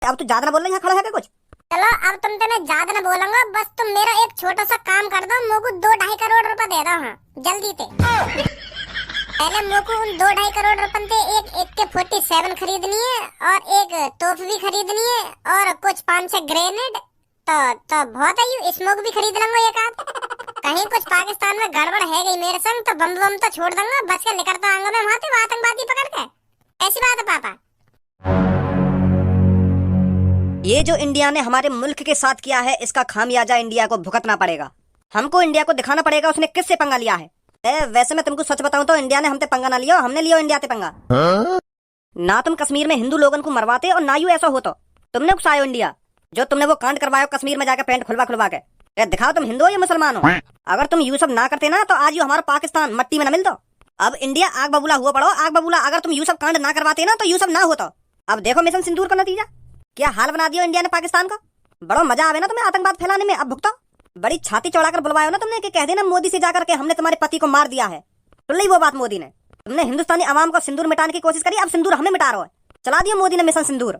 अब तू ज्यादा ना बोल रहा, यहाँ खड़ा है क्या कुछ? चलो अब मैं ज्यादा ना बोलूंगा, बस तुम मेरा एक छोटा सा काम कर दो, मुझको 2-2.5 करोड़ रुपए दे दो। हाँ जल्दी से। पहले मुझको उन 2-2.5 करोड़ रुपए से एक AK-47 खरीदनी है और एक तोप भी खरीदनी है और कुछ 5-6 ग्रेनेड। तो बहुत है, यू स्मोक भी खरीद लूंगा एक आध। कहीं कुछ पाकिस्तान में गड़बड़ है गई मेरे संग तो बम बम तो छोड़ दूंगा, बच के निकलता आऊंगा मैं वहां से आतंकवादी पकड़ के। ऐसी बात है पापा। ये जो इंडिया ने हमारे मुल्क के साथ किया है, इसका खामियाजा इंडिया को भुगतना पड़ेगा। हमको इंडिया को दिखाना पड़ेगा उसने किससे पंगा लिया है। वैसे मैं तुमको सच बताऊं तो इंडिया ने हमसे पंगा ना लिया, हमने लिया इंडिया से पंगा। ना तुम कश्मीर में हिंदू लोगों को मरवाते और ना यू ऐसा हो तो तुमने उकसायो इंडिया, जो तुमने वो कांड करवाया कश्मीर में जाकर पैंट खुलवा के दिखाओ तुम हिंदू हो या मुसलमान हो। अगर तुम यू सब ना करते ना तो आज यू हमारा पाकिस्तान मट्टी में न मिलता। अब इंडिया आग बबूला हुआ पड़ो, आग बबूला। अगर तुम यू सब कांड ना करवाते ना तो यू सब ना होता। अब देखो मिशन सिंदूर का नतीजा, क्या हाल बना दिया इंडिया ने पाकिस्तान का। बड़ा मजा आवे ना तुम्हें आतंकवाद फैलाने में। अब भुगतो। बड़ी छाती चौड़ाकर बुलवायो ना तुमने कि कह देना मोदी से जाकर के हमने तुम्हारे पति को मार दिया है। सुन ली वो बात मोदी ने। तुमने हिंदुस्तानी आवाम को सिंदूर मिटाने की कोशिश करी, अब सिंदूर हमें मिटा रहा है। चला दिया मोदी ने मिशन सिंदूर।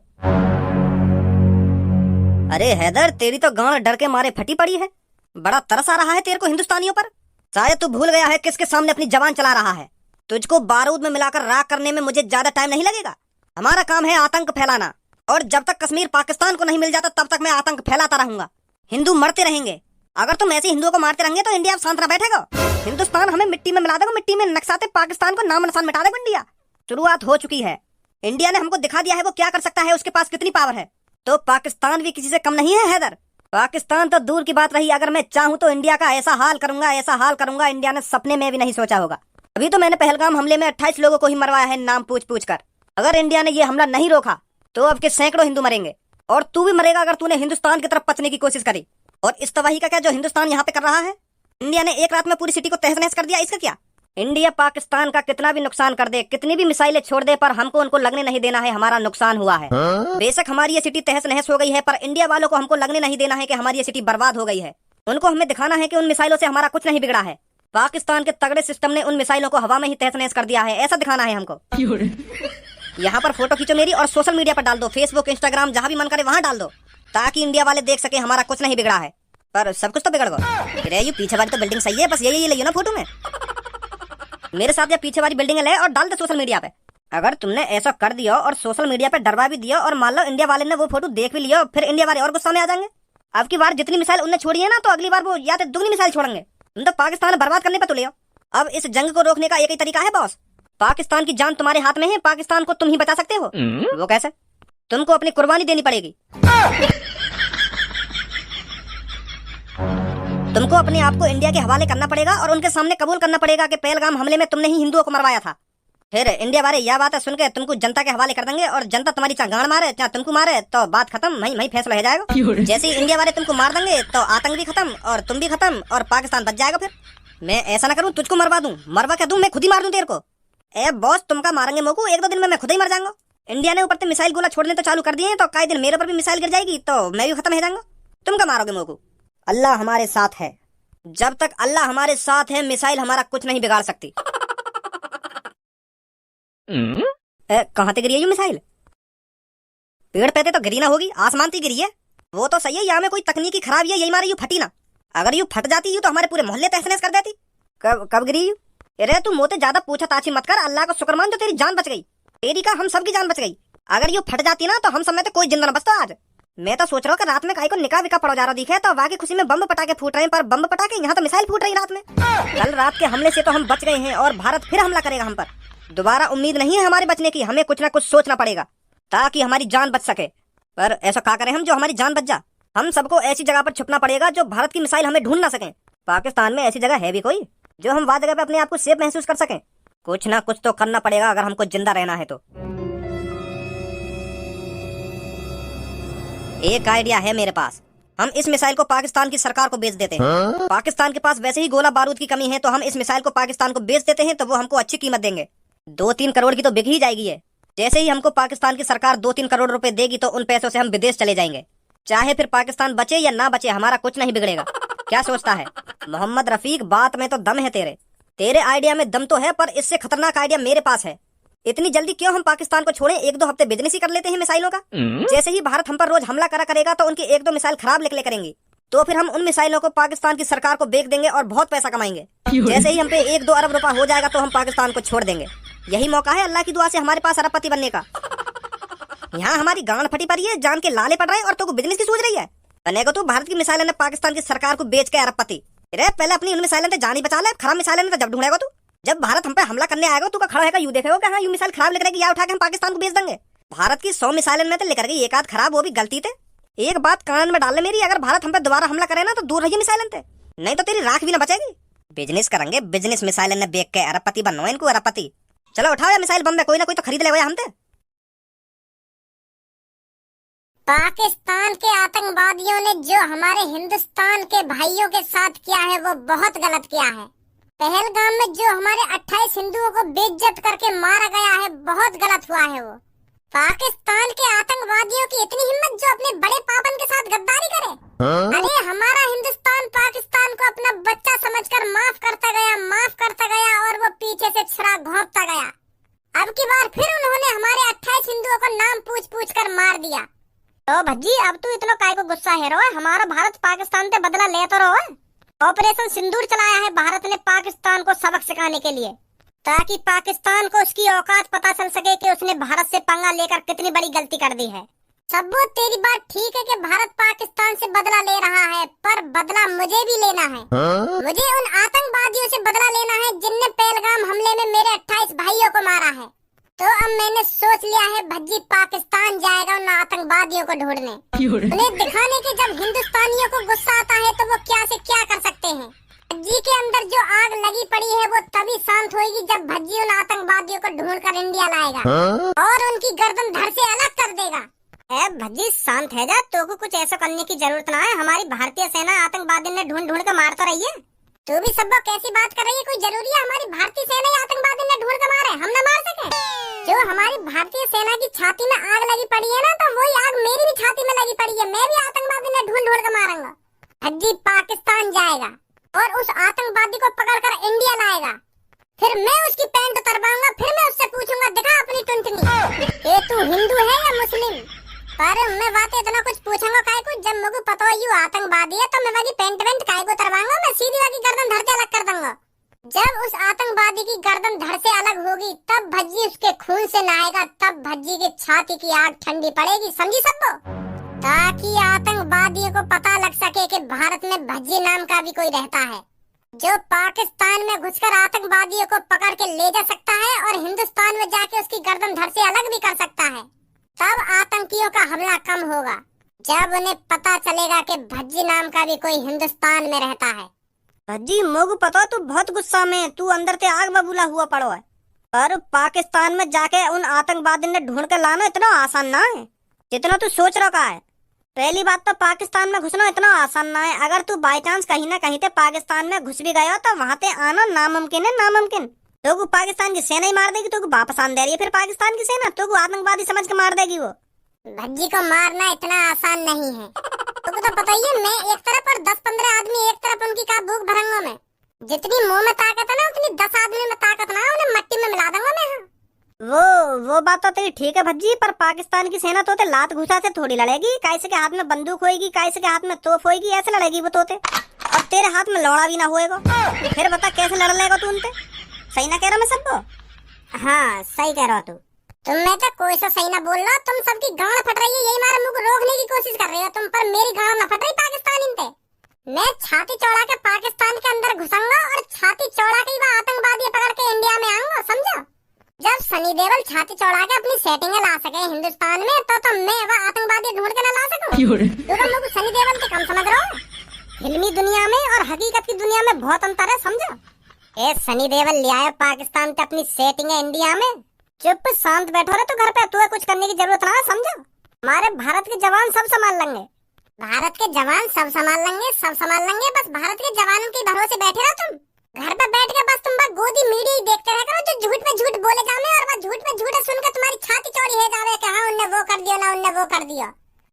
अरे हैदर, तेरी तो गांड डर के मारे फटी पड़ी है। बड़ा तरस आ रहा है तेरे को हिंदुस्तानियों पर। शायद तू भूल गया है किसके सामने अपनी जबान चला रहा है। तुझको बारूद में मिलाकर राख करने में मुझे ज्यादा टाइम नहीं लगेगा। हमारा काम है आतंक फैलाना, और जब तक कश्मीर पाकिस्तान को नहीं मिल जाता तब तक मैं आतंक फैलाता रहूंगा। हिंदू मरते रहेंगे। अगर तुम ऐसे हिंदुओं को मारते रहेंगे तो इंडिया शांत न बैठेगा। हिंदुस्तान हमें मिट्टी में मिला देगा, मिट्टी में नक्साते पाकिस्तान को नाम निशान मिटा देगा इंडिया। शुरुआत हो चुकी है। इंडिया ने हमको दिखा दिया है वो क्या कर सकता है, उसके पास कितनी पावर है। तो पाकिस्तान भी किसी से कम नहीं है हैदर। पाकिस्तान तो दूर की बात रही, अगर मैं चाहूं तो इंडिया का ऐसा हाल करूंगा इंडिया ने सपने में भी नहीं सोचा होगा। अभी तो मैंने पहलगाम हमले में 28 लोगों को ही मरवाया है नाम पूछ कर। अगर इंडिया ने ये हमला नहीं रोका तो अब के सैकड़ों हिंदू मरेंगे, और तू भी मरेगा अगर तूने हिंदुस्तान की तरफ पचने की कोशिश करी। और इस तबाही का क्या जो हिंदुस्तान यहाँ पे कर रहा है। इंडिया ने एक रात में पूरी सिटी को तहस नहस कर दिया, इसका क्या। इंडिया पाकिस्तान का कितना भी नुकसान कर दे, कितनी भी मिसाइलें छोड़ दे, पर हमको उनको लगने नहीं देना है हमारा नुकसान हुआ है। बेशक हमारी ये सिटी तहस नहस हो गई है, पर इंडिया वालों को हमको लगने नहीं देना है कि हमारी ये सिटी बर्बाद हो गई है। उनको हमें दिखाना है कि उन मिसाइलों से हमारा कुछ नहीं बिगड़ा है। पाकिस्तान के तगड़े सिस्टम ने उन मिसाइलों को हवा में ही तहस नहस कर दिया है, ऐसा दिखाना है हमको। यहाँ पर फोटो खींचो मेरी और सोशल मीडिया पर डाल दो, फेसबुक इंस्टाग्राम जहाँ भी मन करे वहाँ डाल दो, ताकि इंडिया वाले देख सके हमारा कुछ नहीं बिगड़ा है। पर सब कुछ तो बिगड़ गया। ये पीछे वाली तो बिल्डिंग सही है, बस ये लियो ना फोटो में। मेरे साथ ये पीछे वाली बिल्डिंग ले और डाल दे सोशल मीडिया पे। अगर तुमने ऐसा कर दिया और सोशल मीडिया पे डरवा भी दिया और मान लो इंडिया वाले ने वो फोटो देख भी लिया, फिर इंडिया वाले और गुस्सा में आ जाएंगे। अब की बार जितनी मिसाइल उनने छोड़ी है ना, तो अगली बार वो या तो दुगनी मिसाइल छोड़ेंगे। तुम तो पाकिस्तान बर्बाद करने पे तुले हो। अब इस जंग को रोकने का एक ही तरीका है बॉस। पाकिस्तान की जान तुम्हारे हाथ में है, पाकिस्तान को तुम ही बचा सकते हो। वो कैसे? तुमको अपनी कुर्बानी देनी पड़ेगी। तुमको अपने आप को इंडिया के हवाले करना पड़ेगा और उनके सामने कबूल करना पड़ेगा कि पहलगाम हमले में तुमने ही हिंदुओं को मरवाया था। फिर इंडिया वाले यह बात सुन के तुमको जनता के हवाले कर देंगे, और जनता तुम्हारी चाहे गांड मारे चाहे तुमको मारे तो बात खत्म, वहीं फैसला हो जाएगा। जैसे ही इंडिया वाले तुमको मार देंगे तो आतंक भी खत्म और तुम भी खत्म और पाकिस्तान बच जाएगा। फिर मैं ऐसा ना करूं तुझको मरवा दूं, मरवा क्या दूं, मैं खुद ही मार दूं तेरे को। ए बॉस, तुमका मारेंगे मोको, 1-2 दिन में मैं खुद ही मर जाऊंगा। इंडिया ने ऊपर से मिसाइल गोला छोड़ने तो चालू कर दिए हैं, तो कई दिन मेरे ऊपर भी मिसाइल गिर जाएगी तो मैं भी खत्म हो जाऊंगा। तुमका मारोगे मोको। अल्लाह हमारे साथ है। जब तक अल्लाह हमारे साथ है मिसाइल हमारा कुछ नहीं बिगाड़ सकती। कहाँ से गिरी है ये मिसाइल? पेड़ पे तो गिरी ना होगी, आसमान से गिरी है। वो तो सही है, यहाँ में कोई तकनीकी खराबी है, यही मारे यू फटी ना। अगर यू फट जाती तो हमारे पूरे मोहल्ले तहस नहस कर देती। कब गिरी यू? अरे तू मोते ज्यादा पूछा ताछी मत कर, अल्लाह का शुक्र मान जो तेरी जान बच गई। तेरी का हम सबकी जान बच गई। अगर यू फट जाती ना तो हम सब में तो कोई जिंदा न बचता आज। मैं तो सोच रहा हूँ कि रात में काई को निकाह विका पड़ा जा रहा दिखे, तो वाकई खुशी में बम पटाखे फूट रहे हैं, पर बम पटाखे यहाँ तो मिसाइल फूट रही रात में। कल रात के हमले से तो हम बच गए हैं और भारत फिर हमला करेगा हम पर। दोबारा उम्मीद नहीं है हमारे बचने की, हमें कुछ ना कुछ सोचना पड़ेगा ताकि हमारी जान बच सके। पर ऐसा क्या करें हम जो हमारी जान बच जा? हम सबको ऐसी जगह पर छुपना पड़ेगा जो भारत की मिसाइल हमें ढूंढ ना सके। पाकिस्तान में ऐसी जगह है भी कोई जो हम वह जगह पे अपने आप को सेफ महसूस कर सकें? कुछ ना कुछ तो करना पड़ेगा अगर हमको जिंदा रहना है तो। एक आइडिया है मेरे पास। हम इस मिसाइल को पाकिस्तान की सरकार को बेच देते हैं। पाकिस्तान के पास वैसे ही गोला बारूद की कमी है, तो हम इस मिसाइल को पाकिस्तान को बेच देते हैं, तो वो हमको अच्छी कीमत देंगे। 2-3 करोड़ की तो बिक ही जाएगी है। जैसे ही हमको पाकिस्तान की सरकार 2-3 करोड़ रुपए देगी तो उन पैसों से हम विदेश चले जाएंगे। चाहे फिर पाकिस्तान बचे या ना बचे, हमारा कुछ नहीं बिगड़ेगा। क्या सोचता है मोहम्मद रफीक? बात में तो दम है तेरे आइडिया में दम तो है, पर इससे खतरनाक आइडिया मेरे पास है। इतनी जल्दी क्यों हम पाकिस्तान को छोड़े, 1-2 हफ्ते बिजनेस ही कर लेते हैं मिसाइलों का। जैसे ही भारत हम पर रोज हमला करेगा तो उनकी 1-2 मिसाइल खराब निकले करेंगी, तो फिर हम उन मिसाइलों को पाकिस्तान की सरकार को बेच देंगे और बहुत पैसा कमाएंगे। जैसे ही हम पे 1-2 अरब रुपया हो जाएगा तो हम पाकिस्तान को छोड़ देंगे। यही मौका है अल्लाह की दुआ से हमारे पास अरबपति बनने का। यहाँ हमारी गांड फटी पड़ी है, जान के लाले पड़ रहे हैं और तो बिजनेस की सोच रही है। बनेगा तो भारत की मिसाइलें ने पाकिस्तान की सरकार को बेच के अरबपति। अरे पहले अपनी उन मिसाइलें से जान ही बचा ले, खराब मिसाइलें तो जब ढूंढेगा तू। जब भारत हम पे हमला करने आएगा तो खड़ा है यूं देखेगा कि हाँ यूं मिसाइल खराब लिख रही या उठा के हम पाकिस्तान को बेच देंगे। भारत की 100 मिसाइलें में तो लेकर गई 1 आध खराब, वो भी गलती थे। एक बात कान में डाल ले मेरी, अगर भारत हम पे दोबारा हमला करे ना तो दूर रहिए मिसाइलें थे, नहीं तो तेरी राख भी ना बचेगी। बिजनेस करेंगे, बिजनेस मिसाइलें ने बेच के अरबपति बनना इनको अरबपति। चलो उठाओ या मिसाइल बम में कोई ना कोई तो खरीद लेगा हमसे। पाकिस्तान के आतंकवादियों ने जो हमारे हिंदुस्तान के भाइयों के साथ किया है वो बहुत गलत किया है। पहलगाम में जो हमारे 28 हिंदुओं को बेइज्जत करके मारा गया है, बहुत गलत हुआ है वो। पाकिस्तान के आतंकवादियों की इतनी हिम्मत जो अपने बड़े पापन के साथ गद्दारी करे। अरे हमारा हिंदुस्तान पाकिस्तान को अपना बच्चा समझकर माफ करता गया और वो पीछे से छुरा घोंपता गया। अब की बार फिर उन्होंने हमारे 28 हिंदुओं को नाम पूछ कर मार दिया। तो भज्जी अब तू इतना काय को गुस्सा है रोए, हमारा भारत पाकिस्तान से बदला ले तो रोए। ऑपरेशन सिंदूर चलाया है भारत ने पाकिस्तान को सबक सिखाने के लिए, ताकि पाकिस्तान को उसकी औकात पता चल सके कि उसने भारत से पंगा लेकर कितनी बड़ी गलती कर दी है। सब तेरी बात ठीक है कि भारत पाकिस्तान से बदला ले रहा है, पर बदला मुझे भी लेना है। मुझे उन आतंकवादियों से बदला लेना है जिनने पहलगाम हमले में मेरे 28 भाइयों को मारा है। तो अब मैंने सोच लिया है भज्जी पाकिस्तान जाएगा उन आतंकवादियों को ढूंढने, उन्हें दिखाने के जब हिंदुस्तानियों को गुस्सा आता है तो वो क्या से क्या कर सकते हैं। भज्जी के अंदर जो आग लगी पड़ी है वो तभी शांत होगी जब भज्जी उन आतंकवादियों को ढूंढकर इंडिया लाएगा और उनकी गर्दन धड़ से अलग कर देगा। भज्जी शांत है जा, तो को कुछ ऐसा करने की जरूरत ना है। हमारी भारतीय सेना आतंकवादी ने ढूंढ कर मार तो रही है। तू भी सब कैसी बात कर रही है? कोई जरूरी है हमारी भारतीय सेना आतंकवादी ने ढूंढ कर मारे, हम न मार सके? जो हमारी भारतीय सेना की छाती में आग लगी पड़ी है ना, तो वही आग मेरी भी छाती में लगी पड़ी है। मैं भी आतंकवादी ने ढूंढ कर मारूंगा। भज्जी पाकिस्तान जाएगा और उस आतंकवादी को पकड़कर इंडिया लाएगा, फिर मैं उसकी पैंट उतरवाऊंगा, फिर मैं उससे पूछूंगा दिखा अपनी टुनटुनी, ये तू हिंदू है या मुस्लिम? पर मैं बातें इतना कुछ पूछूंगा काय को, जब मुझे पता हो यू आतंकवादी है तो मैं वाली पैंट काय को उतरवाऊंगा, मैं सीधी वाली गर्दन धड़ से अलग कर दूंगा। जब उस आतंकवादी की गर्दन धड़ से अलग होगी तब भज्जी उसके खून से नहाएगा, तब भज्जी की छाती की आग ठंडी पड़ेगी, समझी सबको? ताकि आतंकवादियों को पता लग सके कि भारत में भज्जी नाम का भी कोई रहता है जो पाकिस्तान में घुसकर आतंकवादियों को पकड़ के ले जा सकता है और हिंदुस्तान में जाके उसकी गर्दन धड़ से अलग भी कर सकता है। तब आतंकियों का हमला कम होगा, जब उन्हें पता चलेगा कि भज्जी नाम का भी कोई हिंदुस्तान में रहता है। भज्जी मोगू पता तू बहुत गुस्सा में, तू अंदर से आग बबूला हुआ पड़ो है। पर पाकिस्तान में जाके उन आतंकवादी ने ढूंढ कर लाना इतना आसान ना है जितना तू सोच रहा है। पहली बात तो पाकिस्तान में घुसना इतना आसान ना है। अगर तू बाई चांस कहीं ना कहीं से पाकिस्तान में घुस भी गया तो वहाँ से आना नामुमकिन है, नामुमकिन। तो को पाकिस्तान की सेना ही मार देगी, तो को वापस आन दे रही है फिर पाकिस्तान की सेना, तो को आतंकवादी समझ के मार देगी वो। भज्जी को मारना इतना आसान नहीं है, तुमको तो पता ही है। मैं एक तरफ और 10-15 आदमी एक तरफ, उनकी का भूख भरंगा मैं। जितनी मुंह में ताकत है ना उतनी 10 आदमी में ताकत ना, उन्हें मट्टी में मिला दूंगा मैं। वो बात तो तेरी ठीक है भज्जी, पर पाकिस्तान की सेना तो लात घुसा से थोड़ी लड़ेगी। कैसे के हाथ में बंदूक होएगी, कैसे के हाथ में तोप होएगी, ऐसे लड़ेगी वो तोते। और तेरे हाथ में लौड़ा भी ना होएगा, फिर बता कैसे लड़ लेगा तू उनसे? सही ना कह रहा मैं सबको? हाँ सही कह रहा तू। तुम में तो कोई सा सही ना बोल रहा, तुम सबकी गांड फट रही है, यही हमारे मुंह को रोकने की कोशिश कर रही हो तुम, पर मेरी गांड ना फट रही पाकिस्तान इनते। मैं छाती चौड़ा के पाकिस्तान के अंदर घुसूंगा और छाती चौड़ा के वहाँ आतंकवादी पकड़ के इंडिया में आऊंगा, समझो? जब सनी देओल छाती चौड़ा के अपनी सेटिंग ला सके हिंदुस्तान में, तो मैं वह आतंकवादी ढूंढ के न ला सकूं? तुम लोग सनी देओल के कम समझ रहे हो। फिल्मी दुनिया में और हकीकत की दुनिया में बहुत अंतर है, समझो? ए सनी देओल ले आया पाकिस्तान से अपनी सेटिंग है इंडिया में, चुप शांत बैठो रे तू घर पे, तुम्हें कुछ करने की जरूरत ना है, समझो? हमारे भारत के जवान सब संभाल लेंगे। भारत के जवान सब संभाल लेंगे, सब संभाल लेंगे। बस भारत के जवानों के भरोसे बैठे रहो तुम। घर पे बैठ के बस तुम बस गोदी मीडिया ही देखते रह करो, जो झूठ पे झूठ बोले जावे और बस झूठ पे झूठ सुनकर तुम्हारी छाती चौड़ी हो जावे कि हाँ उनने वो कर दिया ना उनने वो कर दिया।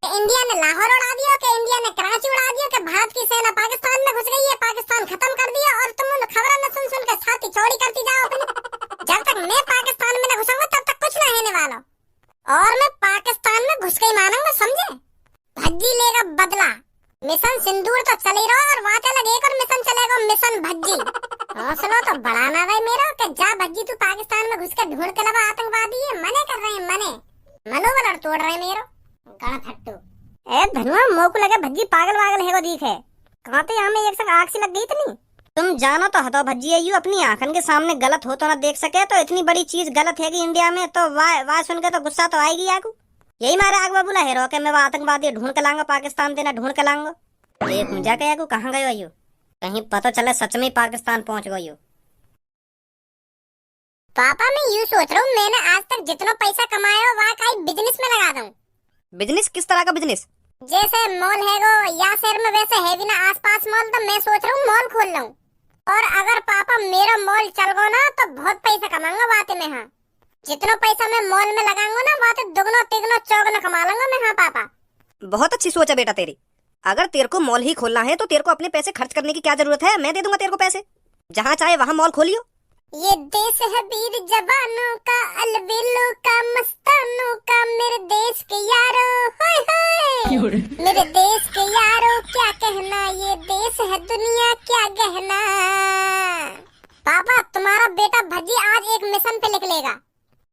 इंडिया ने लाहौर उड़ा दिया कि इंडिया ने कराची उड़ा दिया कि भारत की सेना पाकिस्तान में घुस गई है, पाकिस्तान खत्म कर दिया, और तुम उन खबरों न सुन के छाती चौड़ी करती जाओ अपनी। जब तक मैं पाकिस्तान में न घुसूंगा तब मिशन सिंदूर तो चल ही रहा और वहाँ चला एक और मिशन चलेगा, मिशन भज्जी। हौसला तो बढ़ाना भाई मेरा कि जा भज्जी तू पाकिस्तान में घुस के ढूंढ के लगा आतंकवादी है, मने कर रहे हैं मने, मनोबल तोड़ रहे हैं मेरो गणफट्टू। ए धनुआ मोह को लगे भज्जी पागल वागल है को दिखे, कहाँ पे यहाँ में एक सक आग सी लग गई इतनी। तुम जानो तो हतो भज्जी यू अपनी आंखन के सामने गलत हो तो ना देख सके, तो इतनी बड़ी चीज गलत है कि इंडिया में तो वाह सुन के तो गुस्सा तो आएगी आगू। यही मारे आग बाबूला हेरो के मैं वो आतंकवादी ढूंढ के लाऊंगा पाकिस्तान देना ढूंढ के लाऊंगा। एक जाके आगू कहाँ गयो यू, कहीं पता चले सच में पाकिस्तान पहुंच गयो। पापा मैं यूँ सोच रहा हूँ मैंने आज तक जितना पैसा कमाया हो वहाँ का बिजनेस में लगा दूं। बिजनेस किस तरह का बिजनेस? जैसे मॉल है गो या शहर में वैसे है भी ना आसपास मॉल, तो मैं सोच रहा हूँ मॉल खोल लूं। और अगर पापा मेरा मॉल चल गो ना तो बहुत पैसा कमाऊंगा बातें में। हाँ जितना पैसा मैं मॉल में लगाऊंगा ना बातें दुगना तिगना चौगुना कमा लूंगा मैं। हाँ पापा बहुत अच्छी सोच है बेटा तेरी। अगर तेरे को मॉल ही खोलना है तो तेरे को अपने पैसे खर्च करने की क्या जरूरत है, मैं दे दूंगा तेरे को पैसे, जहाँ चाहे वहाँ मॉल खोलियो। ये देश है वीर जवानों का, अलबेलों का, मस्तानों का, मेरे देश के यारों हाय हाय, मेरे देश के यारों क्या कहना, ये देश है दुनिया क्या गहना। पापा तुम्हारा बेटा भज्जी आज एक मिशन पे निकलेगा,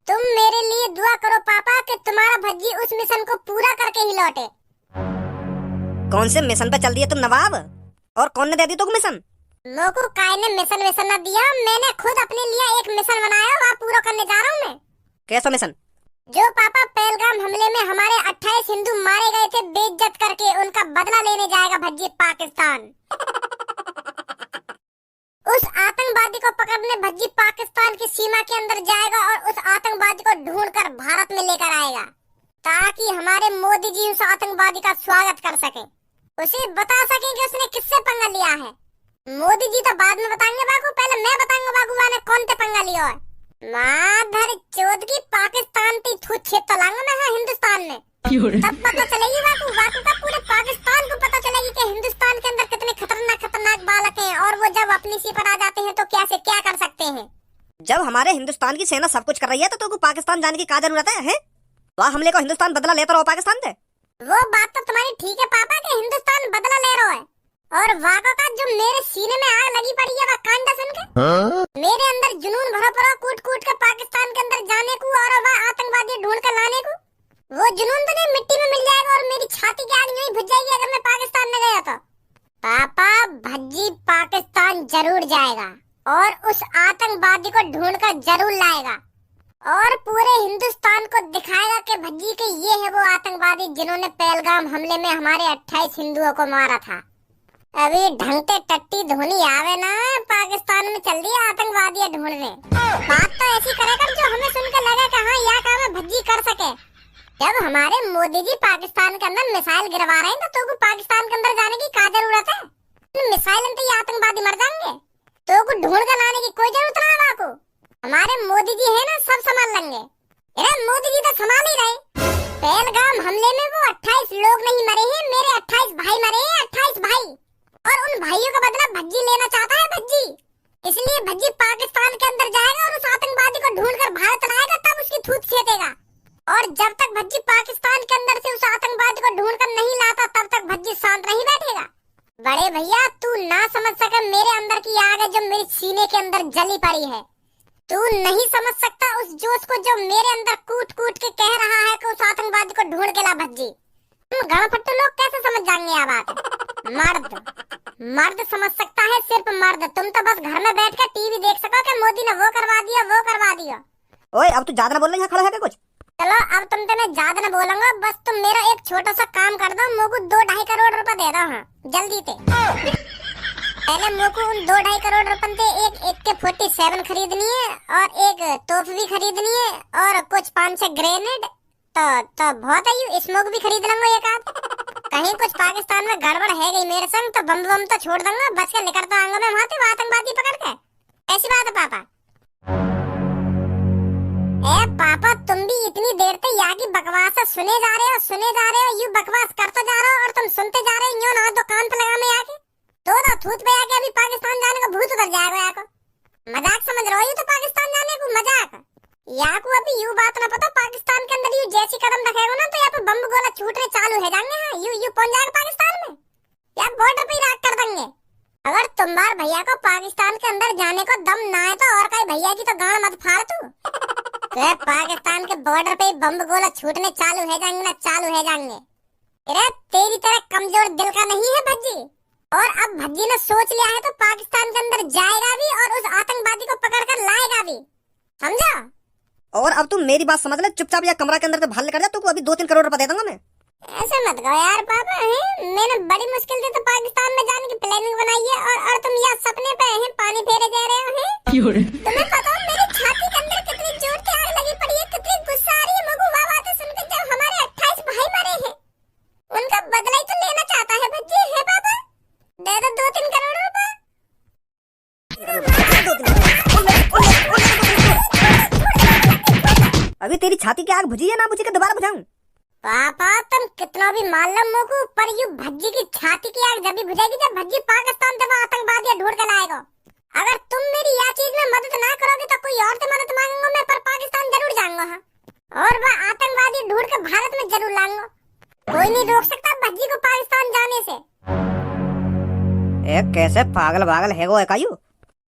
तुम मेरे लिए दुआ करो पापा कि तुम्हारा भज्जी उस मिशन को पूरा करके ही लौटे। कौन से मिशन पे चल दिए तुम नवाब, और कौन ने दे दी तुमको मिशन? मोको काय ने मिशन विशन न दिया, मैंने खुद अपने लिए एक मिशन बनाया, वहाँ पूरा करने जा रहा हूँ मैं। कैसा मिशन? जो पापा पहलगाम हमले में हमारे 28 हिंदू मारे गए थे बेइज्जत करके, उनका बदला लेने जाएगा भज्जी पाकिस्तान। उस आतंकवादी को पकड़ने भज्जी पाकिस्तान की सीमा के अंदर जाएगा और उस आतंकवादी को ढूंढकर भारत में लेकर आएगा, ताकि हमारे मोदी जी उस आतंकवादी का स्वागत कर सके, उसे बता सके कि उसने किससे पंगा लिया है। मोदी जी तो बाद में बताएंगे बाबू, पहले मैं बताऊंगा बाबू ने कौन से पंगा लिया है। माधर चौथ की पाकिस्तान की थूत छेद तलांगा मैं हाँ हिंदुस्तान में, तब पता चलेगी बाबू का पूरे पाकिस्तान को पता चलेगी कि हिंदुस्तान के अंदर कितने खतरनाक बालक हैं, और वो जब अपनी सी पर आ जाते हैं तो कैसे क्या कर सकते हैं। जब हमारे हिंदुस्तान की सेना सब कुछ कर रही है तो तुमको पाकिस्तान जाने की क्या जरूरत है? वहाँ हमले को हिंदुस्तान बदला लेता रहो पाकिस्तान से। वो बात तो तुम्हारी ठीक है पापा कि हिंदुस्तान बदला ले रहा है, और वाक़ा का जो मेरे सीने में आग लगी पड़ी है वह कांडा सुन के मेरे अंदर जुनून भरा पड़ा कूट कूट के पाकिस्तान के अंदर जाने को और वह आतंकवादी ढूंढ कर लाने को। वो जुनून तो नहीं मिट्टी में मिल जाएगा और मेरी छाती की आग नहीं बुझ जाएगी अगर मैं पाकिस्तान में गया तो। पापा भज्जी पाकिस्तान जरूर जाएगा और उस आतंकवादी को ढूंढ कर जरूर लाएगा, और पूरे हिंदुस्तान को दिखाएगा कि भज्जी के ये है वो आतंकवादी जिन्होंने पहलगाम हमले में हमारे 28 हिंदुओं को मारा था। अभी ढंगते टट्टी धोनी आवे ना पाकिस्तान में चल दिया आतंकवादी ढूंढने। बात तो ऐसी करेगा जो हमें सुनकर लगे कि हाँ यह काम भज्जी कर सके। जब हमारे मोदी जी पाकिस्तान के अंदर मिसाइल गिरवा रहे हैं तो पाकिस्तान के अंदर जाने की क्या जरूरत है? मिसाइल तो ये आतंकवादी मर जाएंगे, तो ढूंढ कर लाने की कोई जरूरत ना है। आपको हमारे मोदी जी है ना सब संभाल लेंगे। मोदी जी तो संभाल ही रहे। पहलगाम हमले में वो 28 लोग नहीं मरे हैं, मेरे 28 भाई मरे हैं, 28 भाई, और उन भाइयों का बदला भज्जी लेना चाहता है भज्जी। इसलिए भज्जी पाकिस्तान के अंदर जाएगा और उस आतंकवादी को ढूंढकर भारत लाएगा, तब उसकी थूत छेदेगा। और जब तक भज्जी पाकिस्तान के अंदर से उस आतंकवादी को ढूंढकर नहीं लाता तब तक भज्जी शांत नहीं बैठेगा। बड़े भैया तू ना समझ सके मेरे अंदर की आग है जो मेरे सीने के अंदर जली पड़ी है। तू नहीं समझ सकता उस जोश को जो मेरे अंदर कूट कूट के कह रहा है कि उस आतंकवादी को ढूंढ के ला भज्जी। तुम गणपट्टू लोग कैसे समझ जाएंगे ये बात? मर्द समझ सकता है, सिर्फ मर्द। तुम तो बस घर में बैठ कर टीवी देख सको कि मोदी ने वो करवा दिया वो करवा दिया। ओए अब तू ज्यादा ना बोल रही है, खड़ा है क्या कुछ? चलो अब तुमसे मैं ज्यादा ना बोलूंगा, बस तुम मेरा एक छोटा सा काम कर दो, मुझको 2-2.5 करोड़ रुपए दे दो। हाँ जल्दी से। पहले मुझको उन 2-2.5 करोड़ रुपए से एक AK-47 खरीदनी है और एक तोप भी खरीदनी है और कुछ 5-6 ग्रेनेड, तो बहुत है। स्मोक भी खरीद लूंगा एक आध। कहीं कुछ पाकिस्तान में गड़बड़ है गई मेरे संग तो बम तो छोड़ दूंगा, बच के निकलता आऊंगा मैं वहाँ से आतंकवादी पकड़ के। ऐसी बात है पापा? पापा तुम भी इतनी देर से यहाँ की बकवास सुने जा रहे हो, यूं बकवास करते जा रहे हो और तुम सुनते जा रहे हो। यूं ना दो कान पे लगा में आके तो थूत पे आके अभी पाकिस्तान जाने का भूत उतर जाएगा। यहाँ को मजाक समझ रहे हो? तो पाकिस्तान जाने को मजाक यहाँ को अभी यूं बात ना पता, पाकिस्तान के अंदर यूं जैसी कदम रखेगा ना तो यहाँ पे बम गोला छूटने चालू है जाएंगे। हाँ यूं पहुंच जाएगा पाकिस्तान में। तो पाकिस्तान के बॉर्डर पे बम गोला छूटने चालू है जाएंगे ना, चालू है जाएंगे। अरे तेरी तरह कमजोर दिल का नहीं है भज्जी। और अब भज्जी ने सोच लिया है तो पाकिस्तान के अंदर जाएगा भी और उस आतंकवादी को पकड़ कर लाएगा भी, समझा? और अब तुम मेरी बात समझ ले, चुपचाप या कमरा के अंदर से बाहर निकल जा, तुमको अभी 2-3 करोड़ रुपए दे दूंगा मैं। ऐसे मत कहो यार पापा, है मैंने बड़ी मुश्किल से तो पाकिस्तान में जाने की प्लानिंग बनाई है और तुम यहाँ सपने पे हैं पानी फेरे जा रहे हो हैं। तुम्हें पता है मेरी छाती के अंदर कितनी जोर की आग लगी पड़ी है, कितनी गुस्सा आ रही है मगू वाह बातें सुनकर। जब हमारे 28 भाई मरे हैं उनका बदला ही तो लेना चाहता है भज्जी, है पापा? दे दो 2-3 करोड़ रुपए। अभी तेरी छाती की आग बुझी है ना, बुझी के दोबारा बुझाऊं? पापा तुम कितना भी मान लो मोकू, पर यू भज्जी की छाती की आग जब भी बुझेगी जब भज्जी पाकिस्तान से वो आतंकवादी ढूंढ कर लाएगा। अगर तुम मेरी यह चीज में मदद ना करोगे तो कोई और से मदद मांगूंगा मैं, पर पाकिस्तान जरूर जाऊंगा। हाँ, और वह आतंकवादी ढूंढ कर भारत में जरूर लाऊंगा। कोई नहीं रोक सकता भज्जी को पाकिस्तान जाने से। कैसे पागल है वो एकायू।